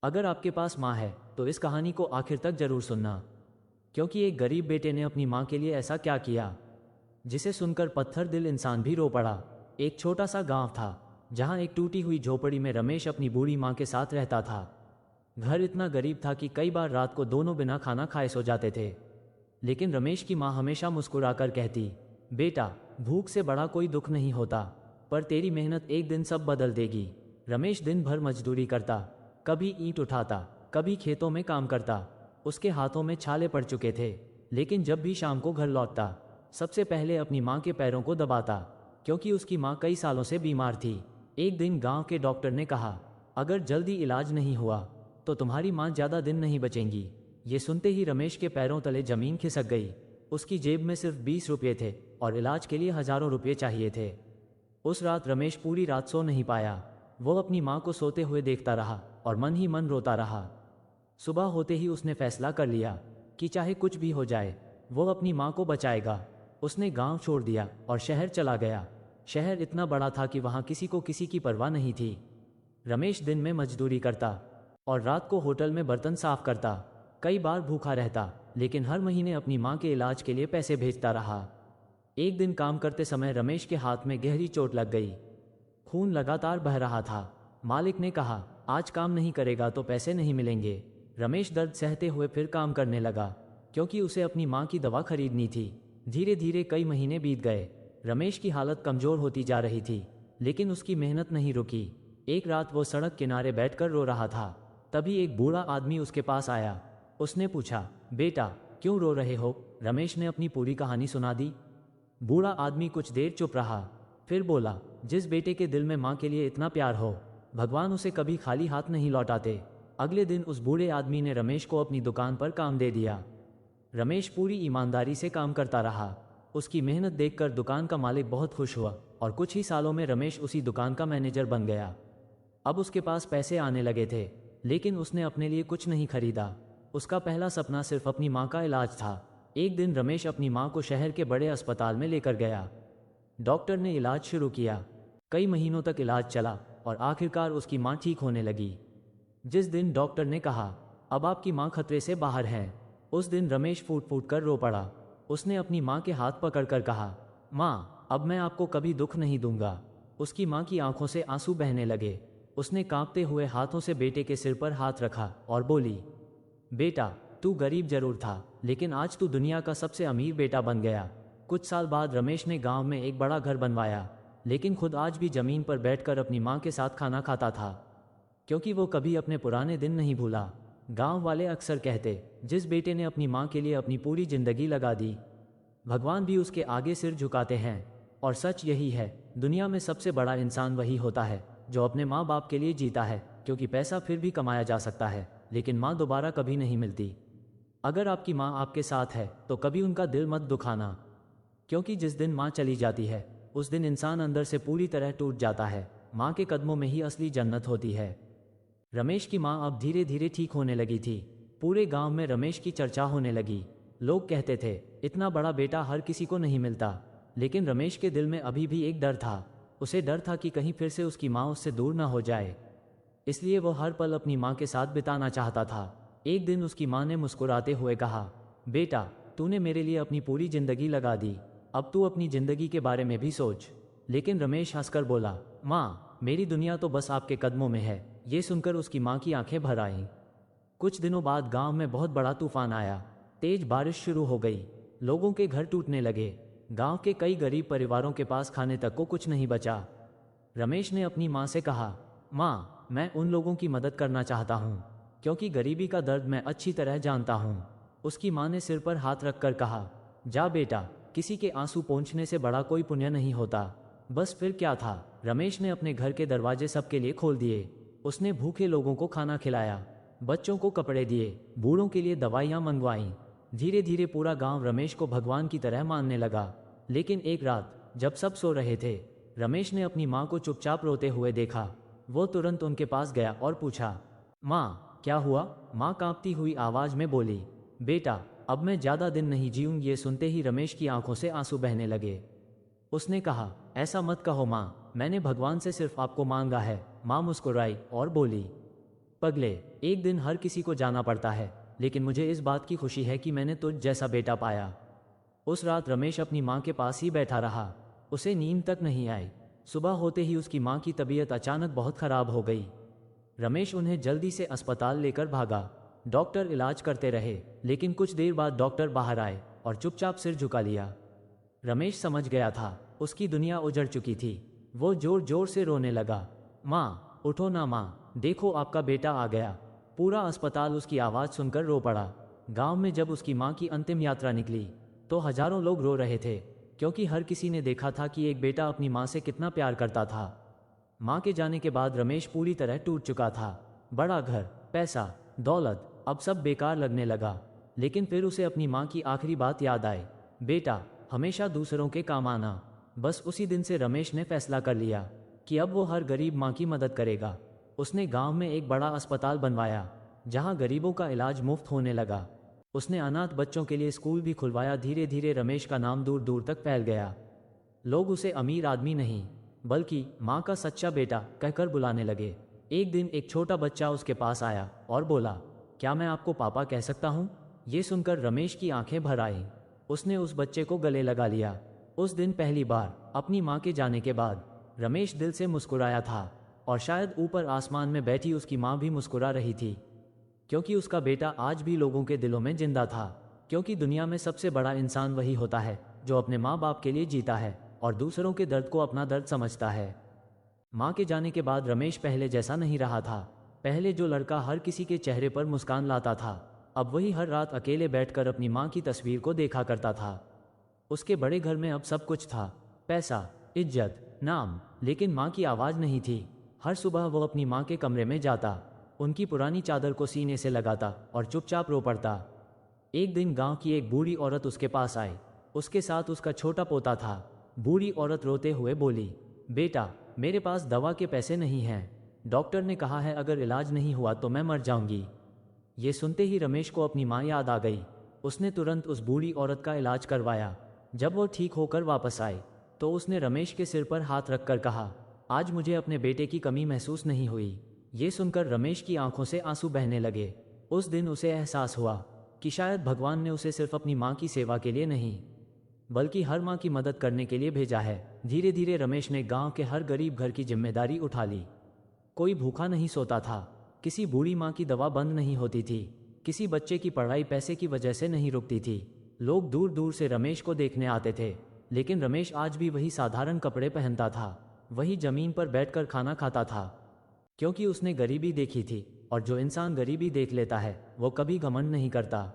अगर आपके पास माँ है तो इस कहानी को आखिर तक जरूर सुनना, क्योंकि एक गरीब बेटे ने अपनी माँ के लिए ऐसा क्या किया जिसे सुनकर पत्थर दिल इंसान भी रो पड़ा। एक छोटा सा गांव था जहां एक टूटी हुई झोपड़ी में रमेश अपनी बूढ़ी माँ के साथ रहता था। घर इतना गरीब था कि कई बार रात को दोनों बिना खाना खाए सो जाते थे, लेकिन रमेश की माँ हमेशा मुस्कुराकर कहती, बेटा, भूख से बड़ा कोई दुख नहीं होता, पर तेरी मेहनत एक दिन सब बदल देगी। रमेश दिन भर मजदूरी करता, कभी ईंट उठाता, कभी खेतों में काम करता। उसके हाथों में छाले पड़ चुके थे, लेकिन जब भी शाम को घर लौटता सबसे पहले अपनी माँ के पैरों को दबाता, क्योंकि उसकी माँ कई सालों से बीमार थी। एक दिन गांव के डॉक्टर ने कहा, अगर जल्दी इलाज नहीं हुआ तो तुम्हारी माँ ज़्यादा दिन नहीं बचेंगी। ये सुनते ही रमेश के पैरों तले जमीन खिसक गई। उसकी जेब में सिर्फ 20 रुपये थे और इलाज के लिए हजारों रुपये चाहिए थे। उस रात रमेश पूरी रात सो नहीं पाया। वो अपनी माँ को सोते हुए देखता रहा और मन ही मन रोता रहा। सुबह होते ही उसने फैसला कर लिया कि चाहे कुछ भी हो जाए वो अपनी माँ को बचाएगा। उसने गांव छोड़ दिया और शहर चला गया। शहर इतना बड़ा था कि वहां किसी को किसी की परवाह नहीं थी। रमेश दिन में मजदूरी करता और रात को होटल में बर्तन साफ करता। कई बार भूखा रहता, लेकिन हर महीने अपनी माँ के इलाज के लिए पैसे भेजता रहा। एक दिन काम करते समय रमेश के हाथ में गहरी चोट लग गई। खून लगातार बह रहा था। मालिक ने कहा, आज काम नहीं करेगा तो पैसे नहीं मिलेंगे। रमेश दर्द सहते हुए फिर काम करने लगा, क्योंकि उसे अपनी माँ की दवा खरीदनी थी। धीरे धीरे कई महीने बीत गए। रमेश की हालत कमजोर होती जा रही थी, लेकिन उसकी मेहनत नहीं रुकी। एक रात वो सड़क किनारे बैठकर रो रहा था। तभी एक बूढ़ा आदमी उसके पास आया। उसने पूछा, बेटा, क्यों रो रहे हो? रमेश ने अपनी पूरी कहानी सुना दी। बूढ़ा आदमी कुछ देर चुप रहा, फिर बोला, जिस बेटे के दिल में माँ के लिए इतना प्यार हो, भगवान उसे कभी खाली हाथ नहीं लौटाते। अगले दिन उस बूढ़े आदमी ने रमेश को अपनी दुकान पर काम दे दिया। रमेश पूरी ईमानदारी से काम करता रहा। उसकी मेहनत देखकर दुकान का मालिक बहुत खुश हुआ और कुछ ही सालों में रमेश उसी दुकान का मैनेजर बन गया। अब उसके पास पैसे आने लगे थे, लेकिन उसने अपने लिए कुछ नहीं खरीदा। उसका पहला सपना सिर्फ अपनी माँ का इलाज था। एक दिन रमेश अपनी माँ को शहर के बड़े अस्पताल में लेकर गया। डॉक्टर ने इलाज शुरू किया। कई महीनों तक इलाज चला और आखिरकार उसकी माँ ठीक होने लगी। जिस दिन डॉक्टर ने कहा, अब आपकी माँ खतरे से बाहर है, उस दिन रमेश फूट फूट कर रो पड़ा। उसने अपनी माँ के हाथ पकड़कर कहा, माँ, अब मैं आपको कभी दुख नहीं दूंगा। उसकी माँ की आंखों से आंसू बहने लगे। उसने कांपते हुए हाथों से बेटे के सिर पर हाथ रखा और बोली, बेटा, तू गरीब जरूर था, लेकिन आज तू दुनिया का सबसे अमीर बेटा बन गया। कुछ साल बाद रमेश ने गांव में एक बड़ा घर बनवाया, लेकिन खुद आज भी जमीन पर बैठकर अपनी माँ के साथ खाना खाता था, क्योंकि वो कभी अपने पुराने दिन नहीं भूला। गांव वाले अक्सर कहते, जिस बेटे ने अपनी माँ के लिए अपनी पूरी जिंदगी लगा दी, भगवान भी उसके आगे सिर झुकाते हैं। और सच यही है, दुनिया में सबसे बड़ा इंसान वही होता है जो अपने माँ बाप के लिए जीता है, क्योंकि पैसा फिर भी कमाया जा सकता है, लेकिन माँ दोबारा कभी नहीं मिलती। अगर आपकी माँ आपके साथ है तो कभी उनका दिल मत दुखाना, क्योंकि जिस दिन माँ चली जाती है उस दिन इंसान अंदर से पूरी तरह टूट जाता है। माँ के कदमों में ही असली जन्नत होती है। रमेश की माँ अब धीरे धीरे ठीक होने लगी थी। पूरे गांव में रमेश की चर्चा होने लगी। लोग कहते थे, इतना बड़ा बेटा हर किसी को नहीं मिलता। लेकिन रमेश के दिल में अभी भी एक डर था। उसे डर था कि कहीं फिर से उसकी माँ उससे दूर ना हो जाए, इसलिए वो हर पल अपनी माँ के साथ बिताना चाहता था। एक दिन उसकी माँ ने मुस्कुराते हुए कहा, बेटा, तूने मेरे लिए अपनी पूरी जिंदगी लगा दी, अब तू अपनी जिंदगी के बारे में भी सोच। लेकिन रमेश हंसकर बोला, माँ, मेरी दुनिया तो बस आपके कदमों में है। ये सुनकर उसकी माँ की आंखें भर आईं। कुछ दिनों बाद गांव में बहुत बड़ा तूफान आया। तेज बारिश शुरू हो गई। लोगों के घर टूटने लगे। गांव के कई गरीब परिवारों के पास खाने तक को कुछ नहीं बचा। रमेश ने अपनी माँ से कहा, माँ, मैं उन लोगों की मदद करना चाहता हूँ, क्योंकि गरीबी का दर्द मैं अच्छी तरह जानता हूँ। उसकी माँ ने सिर पर हाथ रखकर कहा, जा बेटा, किसी के आंसू पोंछने से बड़ा कोई पुण्य नहीं होता। बस फिर क्या था, रमेश ने अपने घर के दरवाजे सबके लिए खोल दिए। उसने भूखे लोगों को खाना खिलाया, बच्चों को कपड़े दिए, बूढ़ों के लिए दवाइयाँ मंगवाईं। धीरे धीरे पूरा गांव रमेश को भगवान की तरह मानने लगा। लेकिन एक रात जब सब सो रहे थे, रमेश ने अपनी माँ को चुपचाप रोते हुए देखा। वो तुरंत उनके पास गया और पूछा, माँ, क्या हुआ? माँ कांपती हुई आवाज में बोली, बेटा, अब मैं ज्यादा दिन नहीं जीऊंगी। ये सुनते ही रमेश की आंखों से आंसू बहने लगे। उसने कहा, ऐसा मत कहो माँ, मैंने भगवान से सिर्फ आपको मांगा है। माँ मुस्कुराई और बोली, पगले, एक दिन हर किसी को जाना पड़ता है, लेकिन मुझे इस बात की खुशी है कि मैंने तुझ जैसा बेटा पाया। उस रात रमेश अपनी माँ के पास ही बैठा रहा। उसे नींद तक नहीं आई। सुबह होते ही उसकी माँ की तबीयत अचानक बहुत खराब हो गई। रमेश उन्हें जल्दी से अस्पताल लेकर भागा। डॉक्टर इलाज करते रहे, लेकिन कुछ देर बाद डॉक्टर बाहर आए और चुपचाप सिर झुका लिया। रमेश समझ गया था, उसकी दुनिया उजड़ चुकी थी। वो जोर जोर से रोने लगा। माँ, उठो ना माँ, देखो आपका बेटा आ गया। पूरा अस्पताल उसकी आवाज़ सुनकर रो पड़ा। गांव में जब उसकी माँ की अंतिम यात्रा निकली तो हजारों लोग रो रहे थे, क्योंकि हर किसी ने देखा था कि एक बेटा अपनी माँ से कितना प्यार करता था। माँ के जाने के बाद रमेश पूरी तरह टूट चुका था। बड़ा घर, पैसा, दौलत, अब सब बेकार लगने लगा। लेकिन फिर उसे अपनी माँ की आखिरी बात याद आई, बेटा, हमेशा दूसरों के काम आना। बस उसी दिन से रमेश ने फैसला कर लिया कि अब वो हर गरीब माँ की मदद करेगा। उसने गांव में एक बड़ा अस्पताल बनवाया, जहां गरीबों का इलाज मुफ्त होने लगा। उसने अनाथ बच्चों के लिए स्कूल भी खुलवाया। धीरे धीरे रमेश का नाम दूर दूर तक फैल गया। लोग उसे अमीर आदमी नहीं, बल्कि माँ का सच्चा बेटा कहकर बुलाने लगे। एक दिन एक छोटा बच्चा उसके पास आया और बोला, क्या मैं आपको पापा कह सकता हूँ? ये सुनकर रमेश की आंखें भर आईं। उसने उस बच्चे को गले लगा लिया। उस दिन पहली बार अपनी माँ के जाने के बाद रमेश दिल से मुस्कुराया था, और शायद ऊपर आसमान में बैठी उसकी माँ भी मुस्कुरा रही थी, क्योंकि उसका बेटा आज भी लोगों के दिलों में जिंदा था। क्योंकि दुनिया में सबसे बड़ा इंसान वही होता है जो अपने माँ बाप के लिए जीता है और दूसरों के दर्द को अपना दर्द समझता है। माँ के जाने के बाद रमेश पहले जैसा नहीं रहा था। पहले जो लड़का हर किसी के चेहरे पर मुस्कान लाता था, अब वही हर रात अकेले बैठकर अपनी माँ की तस्वीर को देखा करता था। उसके बड़े घर में अब सब कुछ था, पैसा, इज्जत, नाम, लेकिन माँ की आवाज़ नहीं थी। हर सुबह वो अपनी माँ के कमरे में जाता, उनकी पुरानी चादर को सीने से लगाता और चुपचाप रो पड़ता। एक दिन गांव की एक बूढ़ी औरत उसके पास आई। उसके साथ उसका छोटा पोता था। बूढ़ी औरत रोते हुए बोली, बेटा, मेरे पास दवा के पैसे नहीं हैं। डॉक्टर ने कहा है अगर इलाज नहीं हुआ तो मैं मर जाऊंगी। ये सुनते ही रमेश को अपनी माँ याद आ गई। उसने तुरंत उस बूढ़ी औरत का इलाज करवाया। जब वो ठीक होकर वापस आई तो उसने रमेश के सिर पर हाथ रखकर कहा, आज मुझे अपने बेटे की कमी महसूस नहीं हुई। ये सुनकर रमेश की आंखों से आंसू बहने लगे। उस दिन उसे एहसास हुआ कि शायद भगवान ने उसे सिर्फ अपनी माँ की सेवा के लिए नहीं, बल्कि हर माँ की मदद करने के लिए भेजा है। धीरे धीरे रमेश ने गांव के हर गरीब घर की जिम्मेदारी उठा ली। कोई भूखा नहीं सोता था, किसी बूढ़ी माँ की दवा बंद नहीं होती थी, किसी बच्चे की पढ़ाई पैसे की वजह से नहीं रुकती थी। लोग दूर दूर से रमेश को देखने आते थे, लेकिन रमेश आज भी वही साधारण कपड़े पहनता था, वही जमीन पर बैठकर खाना खाता था, क्योंकि उसने गरीबी देखी थी, और जो इंसान गरीबी देख लेता है वो कभी घमंड नहीं करता।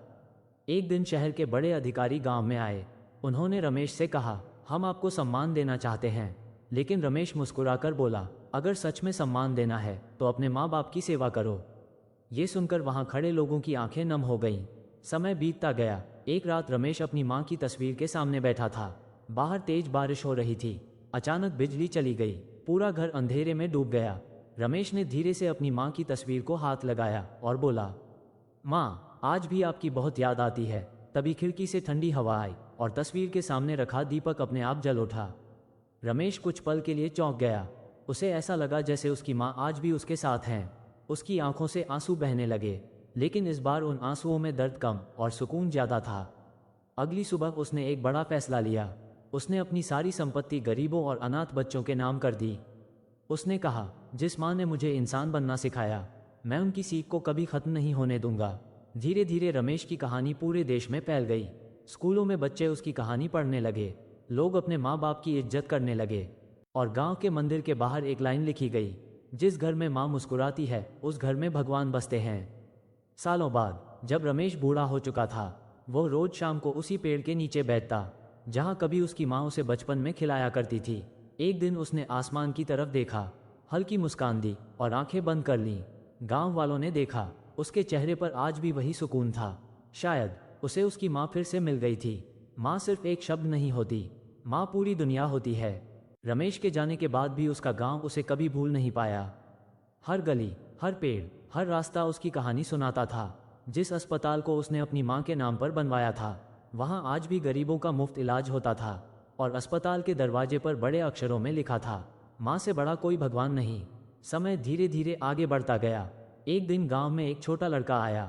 एक दिन शहर के बड़े अधिकारी गांव में आए। उन्होंने रमेश से कहा, हम आपको सम्मान देना चाहते हैं। लेकिन रमेश मुस्कुराकर बोला, अगर सच में सम्मान देना है तो अपने माँ बाप की सेवा करो। ये सुनकर वहाँ खड़े लोगों की आंखें नम हो गईं। समय बीतता गया। एक रात रमेश अपनी माँ की तस्वीर के सामने बैठा था। बाहर तेज बारिश हो रही थी। अचानक बिजली चली गई। पूरा घर अंधेरे में डूब गया। रमेश ने धीरे से अपनी माँ की तस्वीर को हाथ लगाया और बोला, माँ, आज भी आपकी बहुत याद आती है। तभी खिड़की से ठंडी हवा आई और तस्वीर के सामने रखा दीपक अपने आप जल उठा। रमेश कुछ पल के लिए चौंक गया। उसे ऐसा लगा जैसे उसकी माँ आज भी उसके साथ हैं। उसकी आंखों से आंसू बहने लगे, लेकिन इस बार उन आंसुओं में दर्द कम और सुकून ज़्यादा था। अगली सुबह उसने एक बड़ा फैसला लिया। उसने अपनी सारी संपत्ति गरीबों और अनाथ बच्चों के नाम कर दी। उसने कहा, जिस माँ ने मुझे इंसान बनना सिखाया, मैं उनकी सीख को कभी खत्म नहीं होने दूंगा। धीरे धीरे रमेश की कहानी पूरे देश में फैल गई। स्कूलों में बच्चे उसकी कहानी पढ़ने लगे, लोग अपने माँ बाप की इज्जत करने लगे, और गांव के मंदिर के बाहर एक लाइन लिखी गई, जिस घर में माँ मुस्कुराती है उस घर में भगवान बसते हैं। सालों बाद जब रमेश बूढ़ा हो चुका था, वो रोज शाम को उसी पेड़ के नीचे बैठता जहाँ कभी उसकी माँ उसे बचपन में खिलाया करती थी। एक दिन उसने आसमान की तरफ देखा, हल्की मुस्कान दी और आंखें बंद कर लीं। गांव वालों ने देखा, उसके चेहरे पर आज भी वही सुकून था। शायद उसे उसकी माँ फिर से मिल गई थी। माँ सिर्फ एक शब्द नहीं होती, माँ पूरी दुनिया होती है। रमेश के जाने के बाद भी उसका गांव उसे कभी भूल नहीं पाया। हर गली, हर पेड़, हर रास्ता उसकी कहानी सुनाता था। जिस अस्पताल को उसने अपनी माँ के नाम पर बनवाया था, वहाँ आज भी गरीबों का मुफ्त इलाज होता था, और अस्पताल के दरवाजे पर बड़े अक्षरों में लिखा था, माँ से बड़ा कोई भगवान नहीं। समय धीरे धीरे आगे बढ़ता गया। एक दिन गांव में एक छोटा लड़का आया,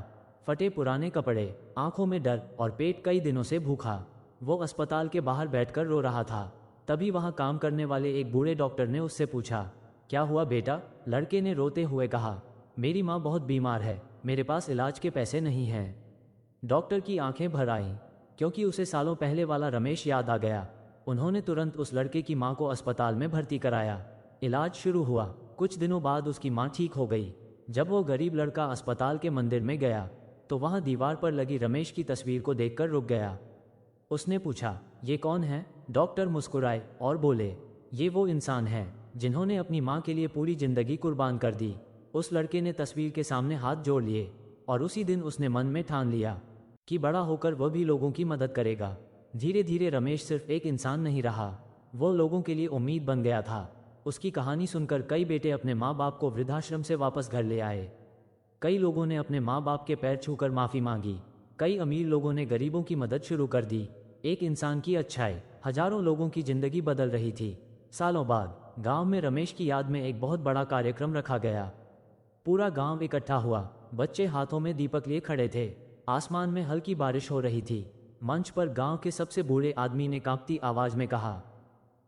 फटे पुराने कपड़े, आंखों में डर और पेट कई दिनों से भूखा। वो अस्पताल के बाहर बैठकर रो रहा था। तभी वहां काम करने वाले एक बूढ़े डॉक्टर ने उससे पूछा, क्या हुआ बेटा? लड़के ने रोते हुए कहा, मेरी माँ बहुत बीमार है, मेरे पास इलाज के पैसे नहीं हैं। डॉक्टर की आंखें भर आईं, क्योंकि उसे सालों पहले वाला रमेश याद आ गया। उन्होंने तुरंत उस लड़के की माँ को अस्पताल में भर्ती कराया। इलाज शुरू हुआ। कुछ दिनों बाद उसकी माँ ठीक हो गई। जब वो गरीब लड़का अस्पताल के मंदिर में गया तो वहाँ दीवार पर लगी रमेश की तस्वीर को देखकर रुक गया। उसने पूछा, ये कौन है? डॉक्टर मुस्कुराए और बोले, ये वो इंसान हैं जिन्होंने अपनी माँ के लिए पूरी जिंदगी कुर्बान कर दी। उस लड़के ने तस्वीर के सामने हाथ जोड़ लिए और उसी दिन उसने मन में ठान लिया कि बड़ा होकर वह भी लोगों की मदद करेगा। धीरे धीरे रमेश सिर्फ एक इंसान नहीं रहा, वो लोगों के लिए उम्मीद बन गया था। उसकी कहानी सुनकर कई बेटे अपने माँ बाप को वृद्धाश्रम से वापस घर ले आए। कई लोगों ने अपने माँ बाप के पैर छूकर माफ़ी मांगी। कई अमीर लोगों ने गरीबों की मदद शुरू कर दी। एक इंसान की अच्छाई हजारों लोगों की जिंदगी बदल रही थी। सालों बाद गांव में रमेश की याद में एक बहुत बड़ा कार्यक्रम रखा गया। पूरा गांव इकट्ठा हुआ। बच्चे हाथों में दीपक लिए खड़े थे। आसमान में हल्की बारिश हो रही थी। मंच पर गांव के सबसे बूढ़े आदमी ने कांपती आवाज में कहा,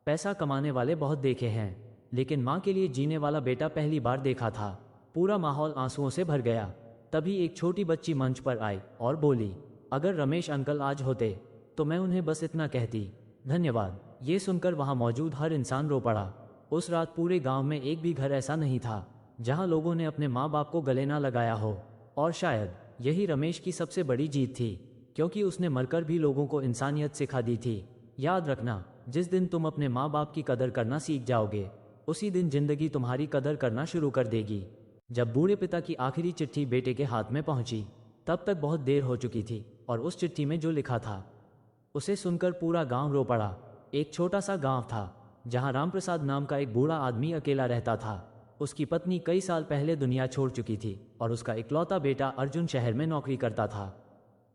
पैसा कमाने वाले बहुत देखे हैं, लेकिन माँ के लिए जीने वाला बेटा पहली बार देखा था। पूरा माहौल आंसुओं से भर गया। तभी एक छोटी बच्ची मंच पर आई और बोली, अगर रमेश अंकल आज होते तो मैं उन्हें बस इतना कहती, धन्यवाद। ये सुनकर वहाँ मौजूद हर इंसान रो पड़ा। उस रात पूरे गांव में एक भी घर ऐसा नहीं था जहाँ लोगों ने अपने माँ बाप को गले ना लगाया हो। और शायद यही रमेश की सबसे बड़ी जीत थी, क्योंकि उसने मरकर भी लोगों को इंसानियत सिखा दी थी। याद रखना, जिस दिन तुम अपने माँ बाप की कदर करना सीख जाओगे, उसी दिन जिंदगी तुम्हारी कदर करना शुरू कर देगी। जब बूढ़े पिता की आखिरी चिट्ठी बेटे के हाथ में पहुंची, तब तक बहुत देर हो चुकी थी और उस चिट्ठी में जो लिखा था उसे सुनकर पूरा गांव रो पड़ा। एक छोटा सा गांव था जहां रामप्रसाद नाम का एक बूढ़ा आदमी अकेला रहता था। उसकी पत्नी कई साल पहले दुनिया छोड़ चुकी थी और उसका इकलौता बेटा अर्जुन शहर में नौकरी करता था।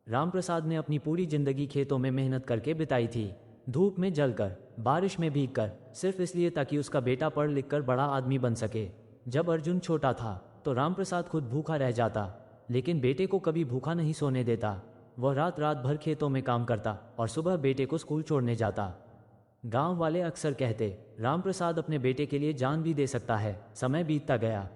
रामप्रसाद ने अपनी पूरी जिंदगी खेतों में मेहनत करके बिताई थी, धूप में जलकर, बारिश में भीगकर, सिर्फ इसलिए ताकि उसका बेटा पढ़ लिख कर बड़ा आदमी बन सके। जब अर्जुन छोटा था तो रामप्रसाद खुद भूखा रह जाता, लेकिन बेटे को कभी भूखा नहीं सोने देता। वह रात रात भर खेतों में काम करता और सुबह बेटे को स्कूल छोड़ने जाता। गांव वाले अक्सर कहते, रामप्रसाद अपने बेटे के लिए जान भी दे सकता है। समय बीतता गया।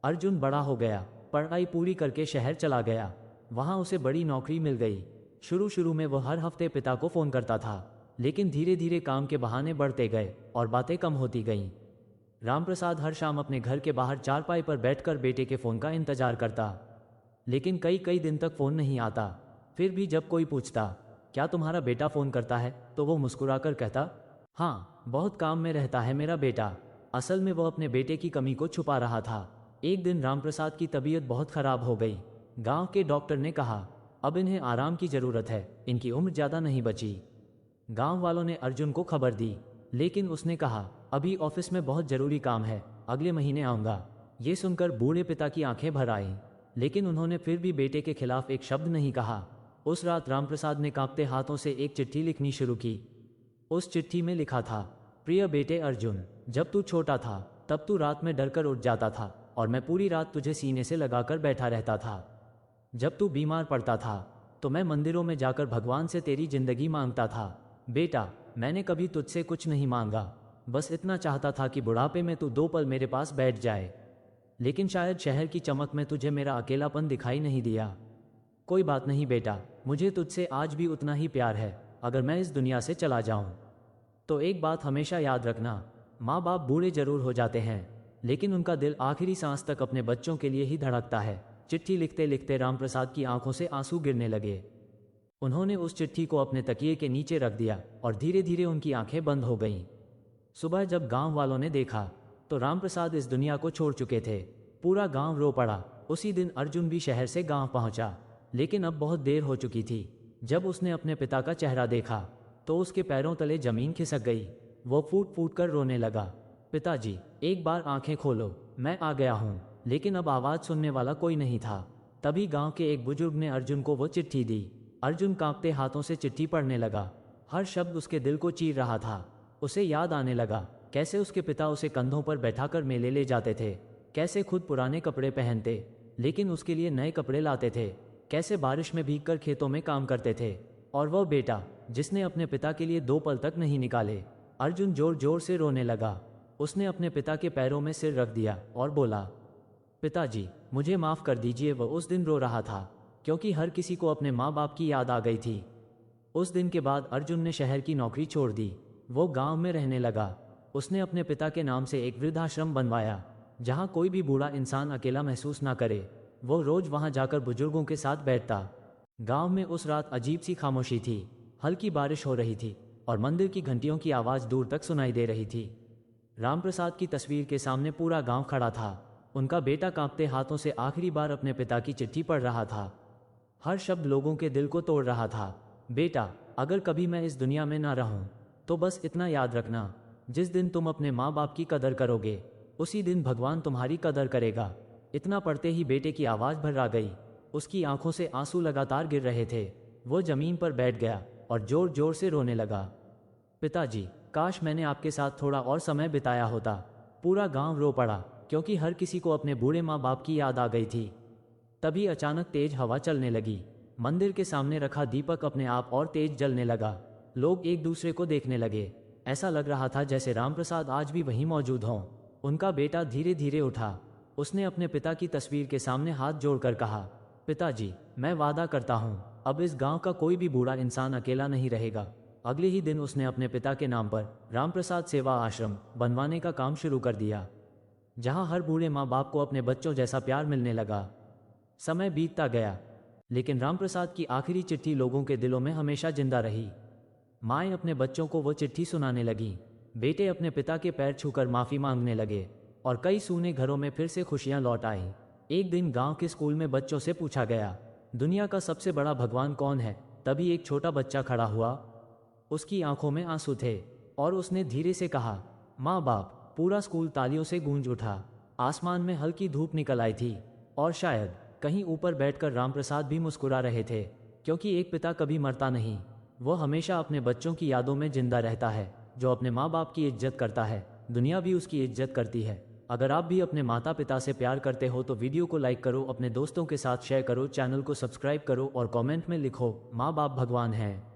अर्जुन बड़ा हो गया, पढ़ाई पूरी करके शहर चला गया। वहां उसे बड़ी नौकरी मिल गई। शुरू शुरू में वह हर हफ्ते पिता को फ़ोन करता था, लेकिन धीरे धीरे काम के बहाने बढ़ते गए और बातें कम होती गईं। रामप्रसाद हर शाम अपने घर के बाहर चारपाई पर बैठकर बेटे के फ़ोन का इंतजार करता, लेकिन कई कई दिन तक फ़ोन नहीं आता। फिर भी जब कोई पूछता, क्या तुम्हारा बेटा फ़ोन करता है, तो वो मुस्कुराकर कहता, हाँ, बहुत काम में रहता है मेरा बेटा। असल में वो अपने बेटे की कमी को छुपा रहा था। एक दिन रामप्रसाद की तबीयत बहुत ख़राब हो गई। गांव के डॉक्टर ने कहा, अब इन्हें आराम की ज़रूरत है, इनकी उम्र ज़्यादा नहीं बची। गांव वालों ने अर्जुन को खबर दी, लेकिन उसने कहा, अभी ऑफिस में बहुत ज़रूरी काम है, अगले महीने आऊँगा। ये सुनकर बूढ़े पिता की आंखें भर आईं, लेकिन उन्होंने फिर भी बेटे के खिलाफ एक शब्द नहीं कहा। उस रात रामप्रसाद ने कांपते हाथों से एक चिट्ठी लिखनी शुरू की। उस चिट्ठी में लिखा था, प्रिय बेटे अर्जुन, जब तू छोटा था तब तू रात में डरकर उठ जाता था और मैं पूरी रात तुझे सीने से लगाकर बैठा रहता था। जब तू बीमार पड़ता था तो मैं मंदिरों में जाकर भगवान से तेरी जिंदगी मांगता था। बेटा, मैंने कभी तुझसे कुछ नहीं मांगा, बस इतना चाहता था कि बुढ़ापे में तू 2 पल मेरे पास बैठ जाए। लेकिन शायद शहर की चमक में तुझे मेरा अकेलापन दिखाई नहीं दिया। कोई बात नहीं बेटा, मुझे तुझसे आज भी उतना ही प्यार है। अगर मैं इस दुनिया से चला जाऊं तो एक बात हमेशा याद रखना, माँ बाप बूढ़े जरूर हो जाते हैं, लेकिन उनका दिल आखिरी सांस तक अपने बच्चों के लिए ही धड़कता है। चिट्ठी लिखते लिखते रामप्रसाद की आंखों से आंसू गिरने लगे। उन्होंने उस चिट्ठी को अपने तकिए के नीचे रख दिया और धीरे धीरे उनकी आंखें बंद हो गईं। सुबह जब गांव वालों ने देखा तो रामप्रसाद इस दुनिया को छोड़ चुके थे। पूरा गांव रो पड़ा। उसी दिन अर्जुन भी शहर से गांव पहुंचा, लेकिन अब बहुत देर हो चुकी थी। जब उसने अपने पिता का चेहरा देखा तो उसके पैरों तले जमीन खिसक गई। वो फूट फूट कर रोने लगा, पिताजी, एक बार आंखें खोलो, मैं आ गया हूँ। लेकिन अब आवाज़ सुनने वाला कोई नहीं था। तभी गांव के एक बुजुर्ग ने अर्जुन को वो चिट्ठी दी। अर्जुन कांपते हाथों से चिट्ठी पढ़ने लगा। हर शब्द उसके दिल को चीर रहा था। उसे याद आने लगा कैसे उसके पिता उसे कंधों पर बैठाकर मेले ले जाते थे, कैसे खुद पुराने कपड़े पहनते, लेकिन उसके लिए नए कपड़े लाते थे, कैसे बारिश में भीगकर खेतों में काम करते थे। और वह बेटा जिसने अपने पिता के लिए 2 पल तक नहीं निकाले। अर्जुन जोर जोर से रोने लगा। उसने अपने पिता के पैरों में सिर रख दिया और बोला, पिताजी मुझे माफ़ कर दीजिए। वह उस दिन रो रहा था क्योंकि हर किसी को अपने माँ बाप की याद आ गई थी। उस दिन के बाद अर्जुन ने शहर की नौकरी छोड़ दी। वो गांव में रहने लगा। उसने अपने पिता के नाम से एक वृद्धाश्रम बनवाया जहां कोई भी बूढ़ा इंसान अकेला महसूस ना करे। वो रोज वहां जाकर बुजुर्गों के साथ बैठता। गांव में उस रात अजीब सी खामोशी थी। हल्की बारिश हो रही थी और मंदिर की घंटियों की आवाज़ दूर तक सुनाई दे रही थी। रामप्रसाद की तस्वीर के सामने पूरा गांव खड़ा था। उनका बेटा कांपते हाथों से आखिरी बार अपने पिता की चिट्ठी पढ़ रहा था। हर शब्द लोगों के दिल को तोड़ रहा था। बेटा, अगर कभी मैं इस दुनिया में ना रहूं तो बस इतना याद रखना, जिस दिन तुम अपने माँ बाप की कदर करोगे उसी दिन भगवान तुम्हारी कदर करेगा। इतना पढ़ते ही बेटे की आवाज़ भर्रा गई। उसकी आंखों से आंसू लगातार गिर रहे थे। वो जमीन पर बैठ गया और जोर जोर से रोने लगा। पिताजी, काश मैंने आपके साथ थोड़ा और समय बिताया होता। पूरा गांव रो पड़ा क्योंकि हर किसी को अपने बूढ़े माँ बाप की याद आ गई थी। तभी अचानक तेज हवा चलने लगी। मंदिर के सामने रखा दीपक अपने आप और तेज जलने लगा। लोग एक दूसरे को देखने लगे। ऐसा लग रहा था जैसे रामप्रसाद आज भी वहीं मौजूद हों। उनका बेटा धीरे धीरे उठा। उसने अपने पिता की तस्वीर के सामने हाथ जोड़कर कहा, पिताजी, मैं वादा करता हूँ अब इस गांव का कोई भी बूढ़ा इंसान अकेला नहीं रहेगा। अगले ही दिन उसने अपने पिता के नाम पर रामप्रसाद सेवा आश्रम बनवाने का काम शुरू कर दिया, जहां हर बूढ़े माँ बाप को अपने बच्चों जैसा प्यार मिलने लगा। समय बीतता गया, लेकिन रामप्रसाद की आखिरी चिट्ठी लोगों के दिलों में हमेशा जिंदा रही। माएँ अपने बच्चों को वो चिट्ठी सुनाने लगी। बेटे अपने पिता के पैर छूकर माफ़ी मांगने लगे और कई सूने घरों में फिर से खुशियां लौट आईं। एक दिन गांव के स्कूल में बच्चों से पूछा गया, दुनिया का सबसे बड़ा भगवान कौन है? तभी एक छोटा बच्चा खड़ा हुआ। उसकी आंखों में आंसू थे और उसने धीरे से कहा, माँ बाप। पूरा स्कूल तालियों से गूंज उठा। आसमान में हल्की धूप निकल आई थी और शायद कहीं ऊपर बैठकर रामप्रसाद भी मुस्कुरा रहे थे, क्योंकि एक पिता कभी मरता नहीं। वो हमेशा अपने बच्चों की यादों में जिंदा रहता है। जो अपने माँ बाप की इज्जत करता है, दुनिया भी उसकी इज्जत करती है। अगर आप भी अपने माता पिता से प्यार करते हो तो वीडियो को लाइक करो, अपने दोस्तों के साथ शेयर करो, चैनल को सब्सक्राइब करो और कमेंट में लिखो, माँ बाप भगवान हैं।